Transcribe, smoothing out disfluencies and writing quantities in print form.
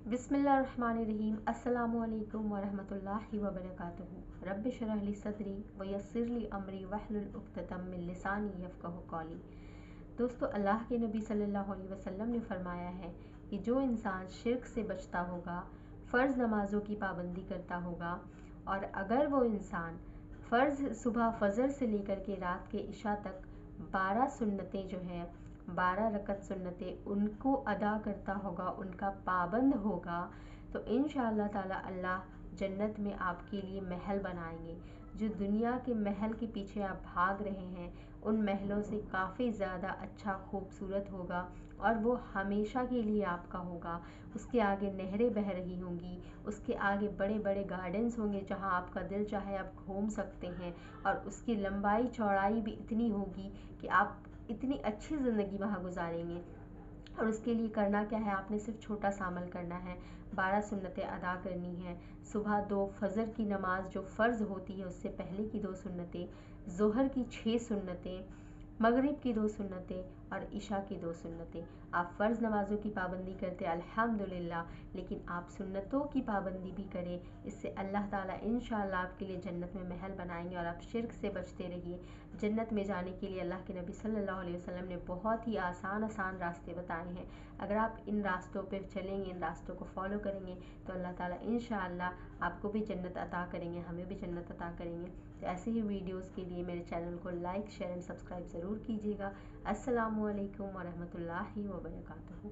बिस्मिल्लाहिर्रहमानिर्रहीम। अस्सलामुअलैकुम वरहमतुल्लाहि वबरकातुहू। रब्बि शरह ली सदरी व यस्सिर ली अमरी वहलुल उक़्दतम मिन लिसानी यफ़क़हू क़ौली। दोस्तों, अल्लाह के नबी सल्लल्लाहु अलैहि वसल्लम ने फरमाया है कि जो इंसान शिर्क से बचता होगा, फ़र्ज़ नमाज़ों की पाबंदी करता होगा, और अगर वो इंसान सुबह फ़जर से लेकर के रात के इशा तक 12 सुन्नतें जो हैं 12 रकत सुन्नतें उनको अदा करता होगा, उनका पाबंद होगा, तो इंशाअल्लाह ताला अल्लाह जन्नत में आपके लिए महल बनाएंगे। जो दुनिया के महल के पीछे आप भाग रहे हैं, उन महलों से काफ़ी ज़्यादा अच्छा खूबसूरत होगा, और वो हमेशा के लिए आपका होगा। उसके आगे नहरें बह रही होंगी, उसके आगे बड़े बड़े गार्डन्स होंगे जहाँ आपका दिल चाहे आप घूम सकते हैं, और उसकी लंबाई चौड़ाई भी इतनी होगी कि आप इतनी अच्छी ज़िंदगी वहाँ गुजारेंगे। और उसके लिए करना क्या है, आपने सिर्फ छोटा सा अमल करना है। 12 सुन्नतें अदा करनी है। सुबह 2 फ़जर की नमाज़ जो फ़र्ज़ होती है उससे पहले की 2 सुन्नतें, ज़ोहर की 6 सुन्नतें, मगरिब की 2 सुन्नतें और इशा की 2 सुन्नतें। आप फ़र्ज़ नमाज़ों की पाबंदी करते अल्हम्दुलिल्लाह, लेकिन आप सुन्नतों की पाबंदी भी करें। इससे अल्लाह ताला इंशाअल्लाह आपके लिए जन्नत में महल बनाएंगे, और आप शिर्क से बचते रहिए। जन्नत में जाने के लिए अल्लाह के नबी सल्लल्लाहु अलैहि वसल्लम ने बहुत ही आसान रास्ते बताए हैं। अगर आप इन रास्तों पर चलेंगे, इन रास्तों को फॉलो करेंगे, तो अल्लाह ताला इंशाअल्लाह आपको भी जन्नत अता करेंगे, हमें भी जन्नत अता करेंगे। तो ऐसे ही वीडियोस के लिए मेरे चैनल को लाइक, शेयर एंड सब्सक्राइब ज़रूर कीजिएगा। अस्सलामु अलैकुम वरहमतुल्लाहि वबरकातुहू।